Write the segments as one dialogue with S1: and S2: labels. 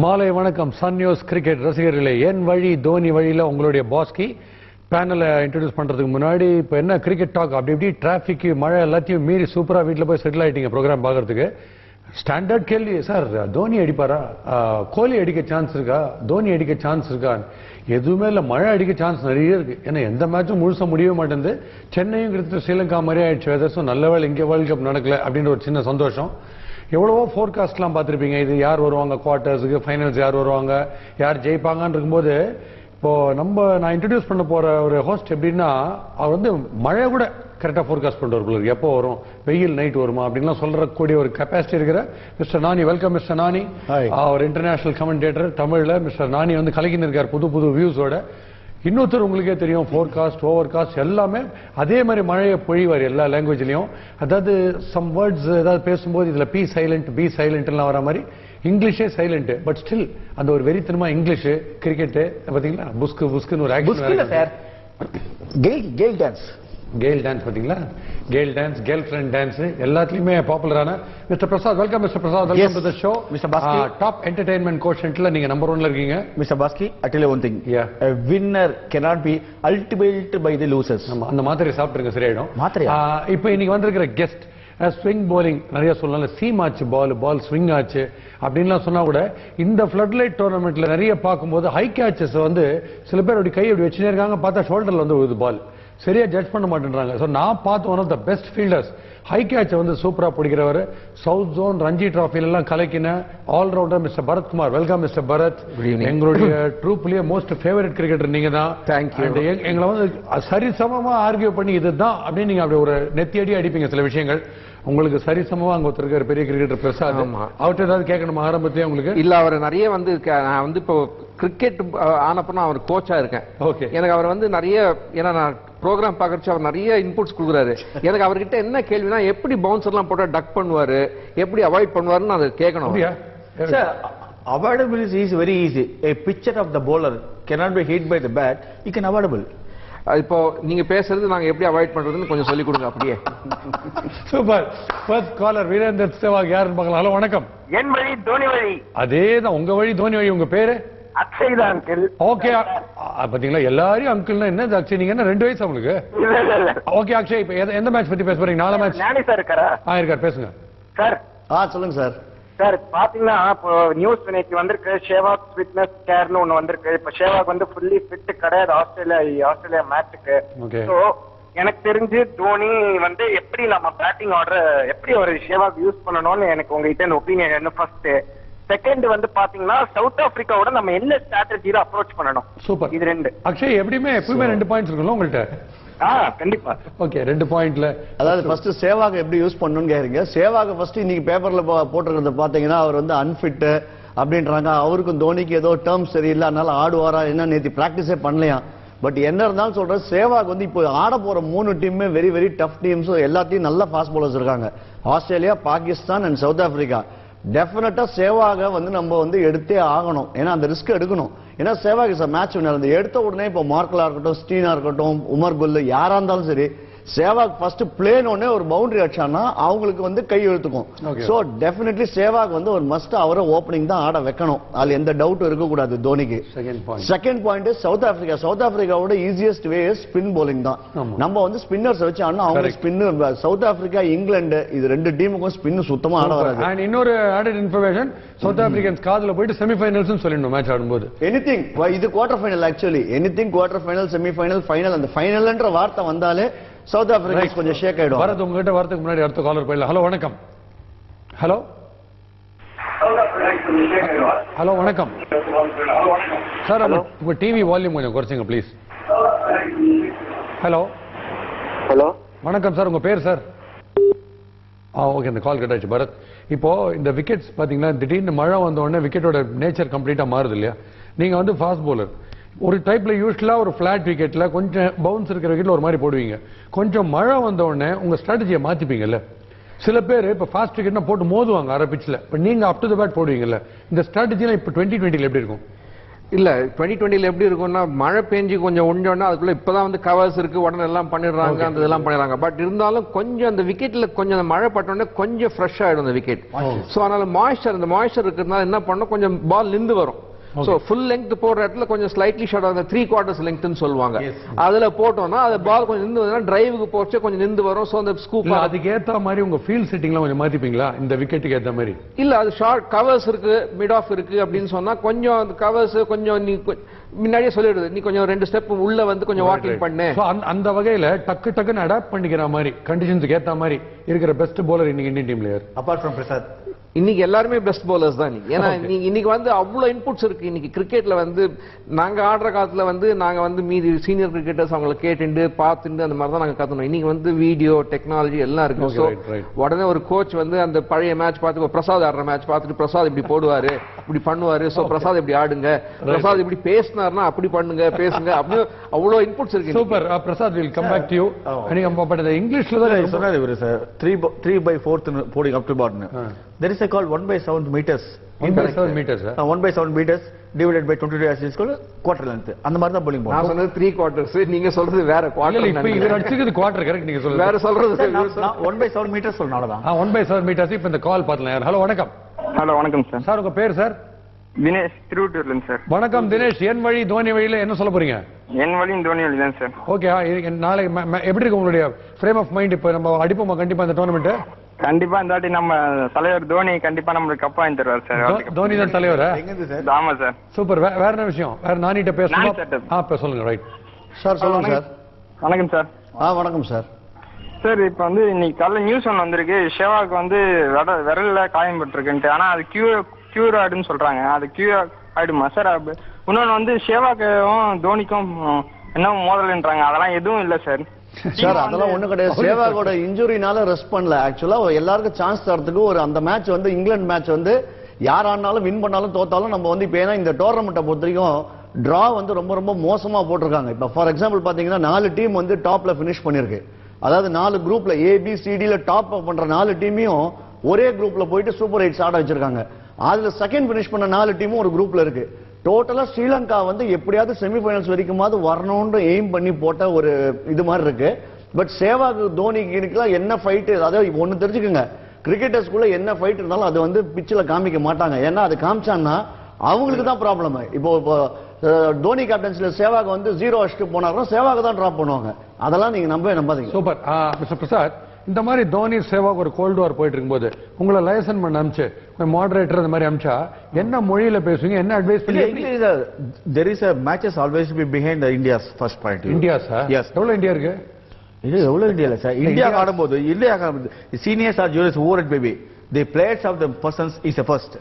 S1: மாலை வணக்கம். Sun news cricket ரசிகர்களே, என் வழி தோனி வழியில் உங்களுடைய பாஸ்கி பேனலை இன்ட்ரடியூஸ் பண்ணுறதுக்கு முன்னாடி இப்போ என்ன கிரிக்கெட் டாக் அப்படி இப்படி டிராஃபிக்கு மழை எல்லாத்தையும் மீறி சூப்பராக வீட்டில் போய் செட்டில் ஆகிட்டீங்க ப்ரோக்ராம் பார்க்கறதுக்கு. ஸ்டாண்டர்ட் கேள்வி, சார் தோனி அடிப்பாரா, கோலி அடிக்க சான்ஸ் இருக்கா, தோனி அடிக்க சான்ஸ் இருக்கா? எதுவுமே இல்லை, மழை அடிக்க சான்ஸ் நிறைய இருக்கு. ஏன்னா எந்த மேட்சும் முழுசாக முடியவே மாட்டேங்குது. சென்னையும் கிட்ட ஸ்ரீலங்கா மாதிரி ஆயிடுச்சு. வெதர்ஸும் நல்ல வேலை இங்கே வேர்ல்டு கப் நடக்கல அப்படின்ற ஒரு சின்ன சந்தோஷம். எவ்வளவோ ஃபோர்காஸ்ட்லாம் பார்த்துருப்பீங்க. இது யார் வருவாங்க குவார்ட்டர்ஸுக்கு, ஃபைனல்ஸ் யார் வருவாங்க, யார் ஜெயிப்பாங்கன்னு இருக்கும்போது இப்போ நான் இன்ட்ரடியூஸ் பண்ண போற ஒரு ஹோஸ்ட் எப்படின்னா, அவர் வந்து மழை கூட கரெக்டாக ஃபோர்காஸ்ட் பண்ணுறவர்கள் எப்போ வரும், வெயில் நைட் வருமா அப்படின்லாம் சொல்றக்கூடிய ஒரு கெப்பாசிட்டி இருக்கிற மிஸ்டர் நானி. வெல்கம் மிஸ்டர் நானி. அவர் இன்டர்நேஷனல் கமெண்டேட்டர் தமிழ்ல. மிஸ்டர் நானி வந்து கலக்கின்னு இருக்கார் புது புது வியூஸோட. இன்னொருத்தர் உங்களுக்கே தெரியும், ஃபோர்காஸ்ட் ஓவர்காஸ்ட் எல்லாமே அதே மாதிரி மழையை பொழிவார் எல்லா லாங்குவேஜ்லையும். அதாவது சம் வேர்ட்ஸ் ஏதாவது பேசும்போது இதுல பி சைலண்ட் பி சைலண்ட்லாம் வர மாதிரி இங்கிலீஷே சைலண்ட், பட் ஸ்டில் அந்த ஒரு வெறித்தனமா இங்கிலீஷ் கிரிக்கெட் பாத்தீங்களா, புஸ்கு புஸ்குன்னு ஒரு action.
S2: Gal dance,
S1: gal dance பாத்தீங்களா, gal dance, girl friend dance எல்லாத்துலயுமே பாப்புலரான mister Prasad. Welcome mister Prasad. Welcome to the show.
S2: Mister Baski,
S1: top entertainment கோஷன்ட்ல நீங்க நம்பர் 1ல இருக்கீங்க.
S2: Mister Baski, I tell you one thing, a winner cannot be ultimated by the losers.
S1: அந்த மாத்திரை சாப்பிட்டுருங்க, சரியாயிடும்.
S2: மாத்திரையா?
S1: இப்போ இன்னைக்கு வந்திருக்கிற கெஸ்ட் ஸ்விங் போலிங் நிறைய சொல்லலாம். சீம் ஆச்சு, பால் ஸ்விங் ஆச்சு அப்படின்லாம் சொன்னா கூட இந்த ஃபிளட் லைட் டோர்னமெண்ட்ல நிறைய பார்க்கும்போது ஹை கேச்சஸ் வந்து சில பேர் அப்படி கை அப்படி வச்சுனே இருக்காங்க, பார்த்தா ஷோல்டர்ல வந்து ஒரு பால் சரியா ஜட்ஜ் பண்ண மாட்டேன்றாங்க. ஸோ நான் பார்த்து one of the best fielders, high கேட்சை வந்து சூப்பரா பிடிக்கிறவர், சவுத் ஜோன் ரஞ்சி டிராஃபில எல்லாம் கலக்கின all rounder mister Bharath Kumar. Welcome mister Bharath. எங்களுடைய ட்ரூப்லயே மோஸ்ட் ஃபேவரட் கிரிக்கெட்டர் நீங்க தான்.
S2: தேங்க்யூ.
S1: எங்களை வந்து சரிசமமா ஆர்கியூ பண்ணி இதுதான் அப்படின்னு நீங்க அப்படி ஒரு நெத்தியடி அடிப்பீங்க சில விஷயங்கள். உங்களுக்கு சரிசமமா அங்க ஒருத்தருக்காரு பெரிய கிரிக்கெட்டர் பிரசாத். அவர்கிட்ட ஏதாவது கேட்கணுமா ஆரம்பத்திலே உங்களுக்கு?
S3: இல்ல, அவர் நிறைய வந்து நான் வந்து இப்போ கிரிக்கெட் ஆனப்ப அவர் கோச்சா இருக்கேன்.
S1: ஓகே,
S3: எனக்கு அவர் வந்து நிறைய, ஏன்னா நான் ப்ரோக்ராம் பார்க்கறச்சு அவர் நிறைய இன்புட்ஸ் கொடுக்குறாரு. எனக்கு அவர்கிட்ட என்ன கேள்வினா, எப்படி பவுன்சர் எல்லாம் போட்டா டக் பண்ணுவாரு, எப்படி அவாய்ட் பண்ணுவாருன்னு அதை கேட்கணும்.
S2: Sir, avoidability is very easy. A pitcher of the bowler cannot be hit by the bat. You can avoidable.
S3: இப்போ நீங்க பேசுறது நாங்க எப்படி அவாய்ட் பண்றதுன்னு கொஞ்சம் சொல்லி கொடுங்க அப்படியே.
S1: Super. First collar Virender Sehwag யாருன்னு பார்க்கலாம். ஹலோ வணக்கம்.
S4: என் வழி தோனி வழி.
S1: அதேதான், உங்க வழி தோனி வழி. உங்க பேரு?
S4: அக்ஷய் தான் அங்கிள்.
S1: ஓகே, பாத்தீங்களா எல்லாரையும் அங்கிள்னா என்ன அக்ஷய், நீங்க என்ன 2 வயசு உங்களுக்கு? ஓகே அக்ஷய், இப்போ எந்த மேட்ச் பத்தி பேச போறீங்க? 4 மேட்ச்.
S4: நானி சார் இருக்காரா?
S1: இருக்கார், பேசுங்க
S4: சார்.
S2: சொல்லுங்க சார்.
S4: சார் பாத்தீங்கன்னா இப்போ நியூஸ் இன்னைக்கு வந்திருக்கு, ஷேவாக் ஃபிட்னஸ் கேர்னு ஒண்ணு வந்திருக்கு. இப்ப ஷேவாக் வந்து ஃபுல்லி ஃபிட் கிடையாது ஆஸ்திரேலியா மேட்சுக்கு. சோ எனக்கு தெரிஞ்சு தோனி வந்து எப்படி நம்ம பேட்டிங் ஆர்டர் எப்படி ஒரு ஷேவாக் யூஸ் பண்ணணும்னு எனக்கு உங்ககிட்ட இந்த ஒப்பீனியன் என்ன. ஃபர்ஸ்ட் செகண்ட் வந்து பாத்தீங்கன்னா சவுத் ஆப்பிரிக்காவோட நம்ம என்ன ஸ்ட்ராட்டஜில அப்ரோச் பண்ணணும்.
S1: சூப்பர்.
S4: இது 2.
S1: அக்ஷய் எப்பவுமே 2 பாயிண்ட்ஸ் இருக்குல்ல உங்கள்ட்ட?
S4: கண்டிப்பா.
S1: ஓகே, 2 பாயிண்ட்ல
S2: அதாவது ஃபர்ஸ்ட் சேவாக எப்படி யூஸ் பண்ணணும்னு கேக்குறீங்க. சேவாக ஃபர்ஸ்ட் இன்னைக்கு பேப்பர்ல போட்டிருக்கிறத பாத்தீங்கன்னா அவர் வந்து அன்ஃபிட் அப்படின்றாங்க. அவருக்கும் தோனிக்கு ஏதோ டேர்ம்ஸ் சரியில்லை, அதனால ஆடுவாரா என்ன, நேற்று பிராக்டிஸே பண்ணலையா. பட் என்ன இருந்தாலும் சொல்றேன், சேவாக் வந்து இப்போ ஆட போற 3 டீமுமே வெரி வெரி டஃப் டீம்ஸ். எல்லாத்தையும் நல்ல ஃபாஸ்ட் பவுலர்ஸ் இருக்காங்க. Australia, Pakistan and south Africa. டெஃபினட்டா சேவாக வந்து நம்ம வந்து எடுத்தே ஆகணும். ஏன்னா அந்த ரிஸ்க் எடுக்கணும். ஏன்னா சேவாக் இஸ் மேட்ச் வின்னர். எடுத்த உடனே இப்போ மார்க்கலா இருக்கட்டும், ஸ்டீனா இருக்கட்டும், உமர் குல் யாரா இருந்தாலும் சரி, சேவாக் ஃபர்ஸ்ட் பிளேன் உடனே ஒரு பவுண்டரி அடிச்சானா அவங்களுக்கு வந்து கை எழுத்துக்கும். சோ டெஃபினெட்லி சேவாக் வந்து ஒரு மஸ்ட் அவரை ஓப்பனிங் தான் ஆட வைக்கணும். அதுல எந்த டவுட்டும் இருக்கக்கூடாது தோனிக்கு. செகண்ட் பாயிண்ட் சவுத் ஆப்பிரிக்காவோட ஈஸியஸ்ட் வே ஸ்பின் போலிங் தான். நம்ம வந்து ஸ்பின்னர்ஸ் வச்சு ஆனா அவங்க ஸ்பின், சவுத் ஆப்பிரிக்கா இங்கிலாந்து இது 2 டீமுக்கும் ஸ்பின் சுத்தமா ஆட வராது.
S1: இன்னொரு ஆடட் இன்ஃபர்மேஷன், சவுத் ஆப்பிரிக்கன்ஸ் காதுல போயிட்டு செமிஃபைனல்ஸ் சொல்லிடணும் மேட்ச் ஆடும்போது.
S2: எனிதிங், இது quarter final. Actually anything quarter final, semi-final, final. அந்த ஃபைனல்ன்ற வார்த்தை வந்தாலே சவுத் ஆப்பிரிக்கா கொஞ்சம் ஷேக் ஆயிடும்.
S1: வரது உங்ககிட்ட வரதுக்கு முன்னாடி அடுத்த காலர் போயிடலாம். ஹலோ வணக்கம். ஹலோ வணக்கம் சார். உங்க டிவி வால்யூம் கொஞ்சம் குறைச்சிங்க ப்ளீஸ். ஹலோ வணக்கம் சார், உங்க பேர் சார்? ஓகே, இந்த கால் கட் ஆயிடுச்சு. பரத், இப்போ இந்த விக்கெட்ஸ் பாத்தீங்கன்னா திடீர்னு மழை வந்த உடனே விக்கெட்டோட நேச்சர் கம்ப்ளீட்டா மாறுது இல்லையா? நீங்க வந்து ஃபாஸ்ட் பவுலர், ஒரு டைப்ல யூஸ்வலா ஒரு பிளாட் விக்கெட்ல கொஞ்சம் பவுன்ஸ் இருக்கிற விக்கெட்ல ஒரு மாதிரி போடுவீங்க. கொஞ்சம் மழை வந்த உடனே உங்க ஸ்ட்ராட்டஜியை மாத்திப்பீங்கல்ல. சில பேர் இப்ப ஃபாஸ்ட் விக்கெட்னா போட்டு மோதுவாங்க அரை பிச்சில். இப்ப நீங்க அப் டு த பேட் போடுவீங்கல்ல. இந்த ஸ்ட்ராட்டஜிலாம் இப்ப 2020 எப்படி இருக்கும்?
S3: இல்ல 2020 எப்படி இருக்கும்னா மழை பெஞ்சு கொஞ்சம் ஒஞ்சோன்னா அதுக்குள்ள இப்பதான் வந்து கவர்ஸ் இருக்கு உடனே எல்லாம் பண்ணிடுறாங்க அந்த இதெல்லாம் பண்ணிடுறாங்க. பட் இருந்தாலும் கொஞ்சம் அந்த விக்கெட்ல கொஞ்சம் அந்த மழை பட்ட உடனே கொஞ்சம் ஃப்ரெஷ் ஆயிடும் அந்த விக்கெட். சோ அதனால மாய்ஸ்சர் இருக்கிறதுனால என்ன பண்ணணும், கொஞ்சம் பால் நின்று வரும். சோ ஃபுல் லெங்த் போடுற இடத்துல கொஞ்சம் ஸ்லைட்லி ஷார்ட் அந்த 3/4 லெங்த்னு சொல்லுவாங்க. அதுல போட்டோம்னா அது பால் கொஞ்சம் நின்று வந்தா டிரைவுக்கு போச்சு கொஞ்சம் நின்று வரும். சோ அந்த ஸ்கூப்
S1: அதுக்கு ஏத்த மாதிரி உங்க ஃபீல்ட் செட்டிங்லாம் கொஞ்சம் மாத்திப்பீங்களா இந்த விக்கெட்டுக்கு ஏத்த மாதிரி?
S3: இல்ல அது ஷார்ட் கவர்ஸ் இருக்கு மிட் ஆஃப் இருக்கு அப்படின்னு சொன்னா கொஞ்சம் அந்த கவர்ஸ் கொஞ்சம் நீ முன்னாடியே சொல்லிடுது, நீ கொஞ்சம் 2 ஸ்டெப் உள்ள வந்து கொஞ்சம் வாக்கிங் பண்ணு.
S1: அந்த வகையில டக்குன்னு அடாப்ட் பண்ணிக்கிற மாதிரி கண்டிஷன்ஸ்க்கு ஏத்த மாதிரி இருக்கிற பெஸ்ட் bowler இன்னைக்கு இந்தியன் டீம்ல யார்
S2: அபார்ட் ஃப்ரம் பிரசாத்?
S3: இன்னைக்கு எல்லாருமே பெஸ்ட் பவுலர்ஸ் தான். ஏன்னா இன்னைக்கு வந்து அவ்வளவு இன்புட்ஸ் இருக்கு. இன்னைக்கு கிரிக்கெட்ல வந்து நாங்க ஆடுற காலத்துல வந்து நாங்க வந்து மீதி சீனியர் கிரிக்கெட்டர்ஸ் அவங்களை கேட்டுண்டு பார்த்துட்டு அந்த மாதிரி தான் நாங்க கத்தணும். இன்னைக்கு வந்து வீடியோ டெக்னாலஜி எல்லாம் இருக்கு. ஸோ உடனே ஒரு கோச் வந்து அந்த பழைய மேட்ச் பார்த்து பிரசாத் ஆடுற மேட்ச் பார்த்துட்டு பிரசாத் இப்படி போடுவாரு இப்படி பண்ணுவாரு, ஸோ பிரசாத் இப்படி ஆடுங்க, பிரசாத் இப்படி பேசினார்னா அப்படி பண்ணுங்க பேசுங்க அப்படின்னு அவ்வளவு இன்புட்ஸ் இருக்கு.
S1: Super. Prasad will come back to you. நீங்க இங்கிலீஷ்ல தான்
S2: சொன்னாரு இவரு சார் 3/4 போடிங் அப் டு பாட்னு. There is a call 1/7 meters.
S1: 1/7 meters.
S2: 1/7 meters divided by 22 as is called quarter length. அந்த மாதிரி தான் bowling
S3: நான் சொன்னது 3/4, நீங்க சொல்றது வேற குவார்டர்.
S1: இப்ப இவர் அடிச்சது குவார்டர் கரெக்ட், நீங்க சொல்றது
S3: வேற சொல்றது.
S2: 1/7 meters சொல்லனாலதான்
S1: 1/7 meters. இப்ப இந்த கால் பார்த்தலாம். ஹலோ வணக்கம்.
S4: ஹலோ வணக்கம் சார்.
S1: சார் உங்க பேர் சார்?
S4: தினேஷ் திருவட்டூர்ல இருந்து சார்.
S1: வணக்கம் தினேஷ். என் வழி தோனி வழியில என்ன சொல்ல போறீங்க?
S4: என் வழியும் தோனி வழி தான் சார்.
S1: ஓகே, நாளைக்கு எப்படி இருக்கு உங்களுடைய ஃப்ரேம் ஆஃப் மைண்ட்? இப்ப நம்ம அடிப்போமா கண்டிப்பா இந்த டோர்னமெண்ட்?
S4: கண்டிப்பா இந்த வாட்டி நம்ம தலைவர் தோனி கண்டிப்பா நம்மளுக்கு கப் வாங்கி தருவார் சார்.
S1: தோனி தான் தலைவரா?
S4: ஆமா சார்.
S1: சூப்பர். வேற என்ன விஷயம்? வேற நானிட்ட பேசணும். சொல்லுங்க. ரைட்
S2: சார், சொல்லுங்க சார்.
S4: வணக்கம் சார்.
S2: வணக்கம் சார்.
S4: சார் இப்ப வந்து இன்னைக்கு காலைல நியூஸ் ஒன்று வந்திருக்கு, ஷேவாக்கு வந்து விரல்ல காயம் பட்டிருக்குன்ட்டு. ஆனா அது கியூர் ஆயிடுன்னு சொல்றாங்க. அது கியூர் ஆயிடுமா சார்? இன்னொன்னு வந்து ஷேவாக்கும் தோனிக்கும் என்ன மோதல்ன்றாங்க, அதெல்லாம் எதுவும் இல்ல சார்.
S2: சார் அதெல்லாம் ஒண்ணு கிடையாது. சேவாகோட இன்ஜுரினால ரெஸ்ட் பண்ணல. ஆக்சுவலா எல்லாருக்கும் சான்ஸ் தரத்துக்கு ஒரு அந்த மேட்ச் வந்து இங்கிலாந்து மேட்ச் வந்து யார் ஆனாலும் வின் பண்ணாலும் தோத்தாலும் நம்ம வந்து இப்ப ஏன்னா இந்த டோர்னமெண்ட்டை பொறுத்த வரைக்கும் டிரா வந்து ரொம்ப ரொம்ப மோசமா போட்டிருக்காங்க. இப்ப ஃபார் எக்ஸாம்பிள் பாத்தீங்கன்னா 4 டீம் வந்து டாப்ல பினிஷ் பண்ணிருக்கு. அதாவது 4 குரூப்ல ABCDல டாப் பண்ற 4 டீமையும் ஒரே குரூப்ல போயிட்டு சூப்பர் 8 ஆட வச்சிருக்காங்க. அதுல செகண்ட் பினிஷ் பண்ண 4 டீமும் ஒரு குரூப்ல இருக்கு. டோட்டலா ஸ்ரீலங்கா வந்து எப்படியாவது செமிஃபைனல்ஸ் வரைக்குமாவது வரணும்னு எய்ம் பண்ணி போட்ட ஒரு இது மாதிரி இருக்கு. பட் சேவாக் தோனிக்கு என்ன ஃபைட், அதாவது ஒன்னு தெரிஞ்சுக்கோங்க, கிரிக்கெட்டர்ஸ்குள்ள என்ன ஃபைட் இருந்தாலும் அது வந்து பிச்சில் காமிக்க மாட்டாங்க. ஏன்னா அது காமிச்சான்னா அவங்களுக்கு தான் ப்ராப்ளம். இப்போ தோனி கேப்டன்சில சேவாக் வந்து 0 அடிச்சுட்டு போனாருன்னா சேவாக் தான் டிராப் பண்ணுவாங்க. அதெல்லாம் நீங்க நம்பாதீங்க.
S1: சூப்பர். மிஸ்டர் பிரசாத், இந்த மாதிரி தோனி சேவாக் ஒரு கோல்டு வார் போயிட்டு இருக்கும்போது உங்களை லைசன் பண்ண அனுப்பிச்சு மாடரேட்டர் அந்த மாதிரி அனுப்பிச்சா என்ன மொழியில பேசுவீங்க, என்ன அட்வைஸ் பண்ணுவீங்க?
S2: There is a matches always be behind the India's first point.
S1: India sir?
S2: Yes.
S1: எவ்வளவு இந்தியா இருக்கு?
S2: இது எவ்வளவு இந்தியா இல்ல சார். இந்தியா ஆடும்போது seniors or juniors over it baby the players of the persons is a first.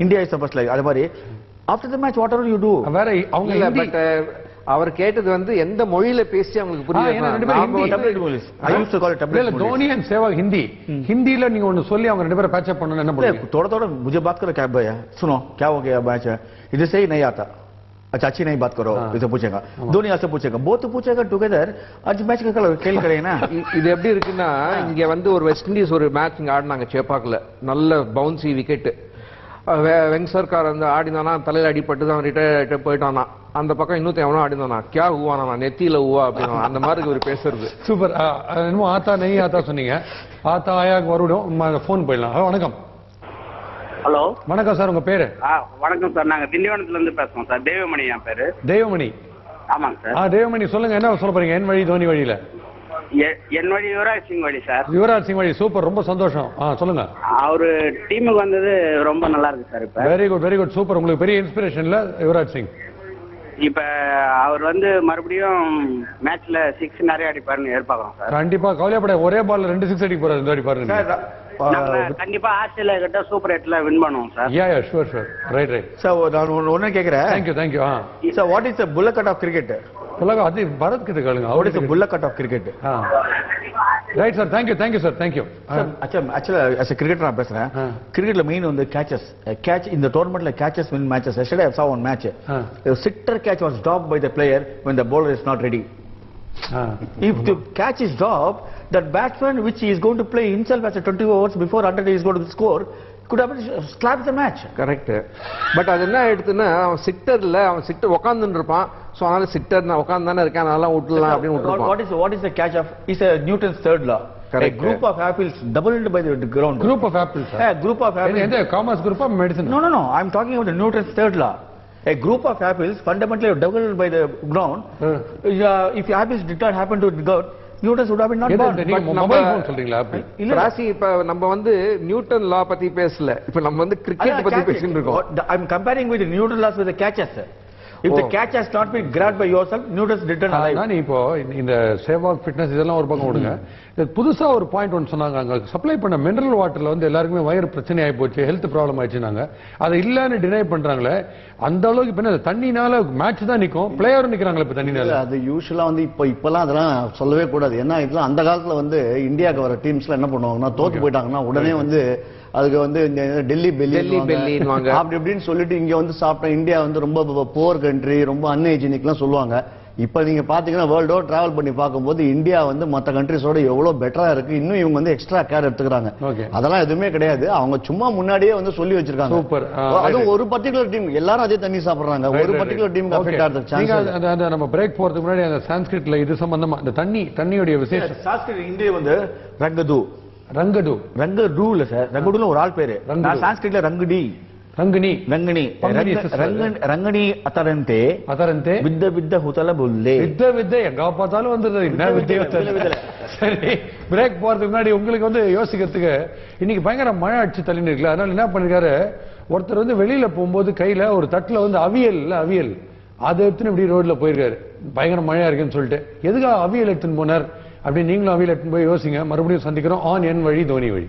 S2: India is the first. Like அதே மாதிரி after the match whatever you do.
S1: வேற அவங்க
S3: இல்ல, பட் அவர் கேட்டது வந்து எந்த மொழியில பேசி அவங்களுக்கு புரியல.
S1: தோனி அண்ட் சேவாக் ஹிந்தில நீங்க ஒன்னு சொல்லி அவங்க 2 பேரும் பேட்ச் அப் பண்ணனும். என்ன பண்ணுவீங்க?
S2: थोड़ा मुझे बात करो क्या भैया, सुनो क्या हो गया मैच है, इधर से ही नहीं आता, अच्छा अच्छी नहीं बात करो, इसे पूछेगा धोनी आपसे पूछेगा, वो तो पूछेगा टुगेदर आज मैच का खेल करेंगे ना.
S3: இது எப்படி இருக்குன்னா, இங்க வந்து ஒரு வெஸ்ட் இண்டீஸ் ஒரு மேட்ச் இங்க ஆடினாங்க சேப்பாக்ல, நல்ல பவுன்சி விக்கெட். வெங்கசர்கார் வந்து ஆடினானா தலையில அடிப்பட்டு தான் ரிட்டையர் போயிட்டானா. அந்த பக்கம் இன்னொருத்த எவனோ ஆடினானா கியா ஹுவானா நெத்தியில ஹுவா அப்படின்னு அந்த மாதிரி ஒரு பேசுறது.
S1: சூப்பர். என்னமோ ஆத்தா நெய் ஆத்தா சொன்னீங்க. ஆத்தா ஆயாக்கு வருடம் போன் போயிடலாம். வணக்கம்.
S5: ஹலோ
S1: வணக்கம் சார், உங்க பேரு?
S5: வணக்கம் சார், நாங்க திண்டிவனத்துல இருந்து பேசுறோம் சார். தேவமணி என் பேரு.
S1: தேவமணி?
S5: ஆமாங்க சார்.
S1: தேவமணி சொல்லுங்க, என்ன சொல்ல போறீங்க என் வழி தோனி வழியில?
S5: என் வழி யுவராஜ் சிங் வழி சார்.
S1: யுவராஜ் சிங் வழி, சூப்பர், ரொம்ப சந்தோஷம். சொல்லுங்க.
S5: அவரு டீமுக்கு வந்தது ரொம்ப நல்லா இருக்கு சார். இப்ப
S1: very good very good, super. உங்களுக்கு பெரிய இன்ஸ்பிரேஷன்ல யுவராஜ் சிங்.
S5: இப்ப அவர் வந்து மறுபடியும் மேட்ச்ல 6 நிறைய அடிப்பாருன்னு எதிர்பார்க்கிறோம் சார்.
S1: கண்டிப்பா, கவலைப்பட ஒரே பால்ல 2 6 அடிக்க போறாரு. இந்த அடி பாருங்க.
S5: கண்டிப்பா ஆஸ்திரேலியா கிட்ட சூப்பர் 8ல வின் பண்ணுவோம் sir.
S1: Yeah sure sure. Right.
S2: Sir நான் ஒண்ணு கேக்குறேன்.
S1: Thank you.
S2: Sir what is the bullet cut off cricket?
S1: அது பரத் கிட்ட கேளுங்க.
S2: What is the bullet cut off cricket?
S1: Right sir, thank you sir, thank you.
S2: ஆக்சுவலா as a cricketer நான் பேசுறேன். கிரிக்கெட்ல மெயின் வந்து கேட்சஸ். கேட்ச் இந்த டோர்னமெண்ட்ல catches win matches. yesterday I saw one match. A sitter catch was dropped by the player when the bowler is not ready.
S6: If the catch is dropped, that batsman which he is going to play himself as a 20 overs before 100 he is going to score could have slapped the match.
S3: Correct. But அது என்ன ஆயிடுதுன்னா அவன் சிக்டர்ல அவன் சிக்டர் உட்கார்ந்துட்டு இருப்பான். So அதனால சிக்டர் நான் உட்கார்ந்து தானே இருக்கேன் அதனால விட்டுலாம் அப்படின்னு விட்டுருப்பான்.
S6: What is the catch of? Is a Newton's third law.
S3: Correct.
S6: A group of apples doubled by the ground.
S1: Group of apples.
S6: A group of apples.
S1: எந்த commerce group of medicine?
S6: No. I'm talking about the Newton's third law. A group of apples fundamentally doubled by the ground. If apples did not happen to the ground, Newton's would have been not born.
S1: நீங்க mobile phone சொல்றீங்களா?
S3: ராசி இப்ப நம்ம வந்து Newton law பத்தி பேசல. இப்ப நம்ம வந்து கிரிக்கெட் பத்தி பேசிட்டு இருக்கோம்.
S6: I'm comparing with the Newton laws with the catches. If the catch has not been grabbed by yourself, Newton's didn't alive.
S1: நான் இப்போ இந்த சேவாக் ஃபிட்னஸ் இதெல்லாம் ஒரு பக்கம் விடுங்க. புதுசா ஒரு பாயிண்ட் ஒன்று சொன்னாங்க. அங்க சப்ளை பண்ண மினரல் வாட்டர்ல வந்து எல்லாருக்குமே வயிறு பிரச்சனை ஆகி போச்சு, ஹெல்த் ப்ராப்ளம் ஆயிடுச்சுனாங்க. அதை இல்லன்னு டினை பண்றாங்களே, அந்த அளவுக்கு இப்ப என்ன தண்ணினால மேட்ச் தான் நிக்கும், பிளேயரும் நிக்கிறாங்களே இப்ப தண்ணினால. அது
S2: யூசுவலா வந்து இப்பெல்லாம் அதெல்லாம் சொல்லவே கூடாது. ஏன்னா இதெல்லாம் அந்த காலத்துல வந்து இந்தியாவுக்கு வர டீம்ஸ்ல என்ன பண்ணுவாங்கன்னா தோத்து போயிட்டாங்கன்னா உடனே வந்து அதுக்கு வந்து டெல்லி பெல்லி அப்படி இப்படின்னு சொல்லிட்டு இங்க வந்து சாப்பிட்ட இந்தியா வந்து ரொம்ப போர் கண்ட்ரி, ரொம்ப அன்ஹைஜீனிக்லாம் சொல்லுவாங்க. இப்ப நீங்க பாத்தீங்கன்னா வேர்ல்டோ டிராவல் பண்ணி பார்க்கும்போது இந்தியா வந்து மற்ற கண்ட்ரிஸோட எவ்வளவு பெட்டரா இருக்கு. இன்னும் இவங்க வந்து எக்ஸ்ட்ரா கேர் எடுத்துக்கிறாங்க. அதெல்லாம் எதுவுமே கிடையாது. அவங்க சும்மா முன்னாடியே வந்து சொல்லி வச்சிருக்காங்க.
S1: சூப்பர்.
S2: அதுவும் ஒரு பர்டிகுலர் டீம் எல்லாரும் அதே தண்ணி சாப்பிடுறாங்க. ஒரு பர்டிகுலர் டீம் அஃபெக்ட் ஆகுது சான்ஸ்.
S1: நம்ம பிரேக் போறதுக்கு முன்னாடி அந்த சான்ஸ்கிரிட்ல இது சம்பந்தமா அந்த தண்ணியோட விசேஷம்.
S6: சான்ஸ்கிரிட் இந்தியா வந்து ரங்கது இல்ல சார், ரங்கடுல ஒரு ஆள் பேரு. நான் சான்ஸ்கிரிட்ல ரங்கணி அத்தரந்தே வித்த ஹுதல புல்லே
S1: வித்த எங்க பார்த்தாலும் வந்துருது. என்ன வித்தியாசம்? சரி, பிரேக் போறதுக்கு முன்னாடி உங்களுக்கு வந்து யோசிக்கிறதுக்கு இன்னைக்கு பயங்கர மழை அடிச்சு தள்ளி இருக்குல்ல, அதனால என்ன பண்ணிருக்காரு, ஒருத்தர் வந்து வெளியில போகும்போது கையில ஒரு தட்டுல வந்து அவியல் அதை எடுத்துன்னு இப்படி ரோட்ல போயிருக்காரு. பயங்கர மழையா இருக்குன்னு சொல்லிட்டு எதுக்காக அவியல் எடுத்துன்னு போனார் அப்படின்னு நீங்களும் அவியல் எடுத்துன்னு போய் யோசிங்க. மறுபடியும் சந்திக்கிறோம் ஆன் என் வழி தோனி வழி.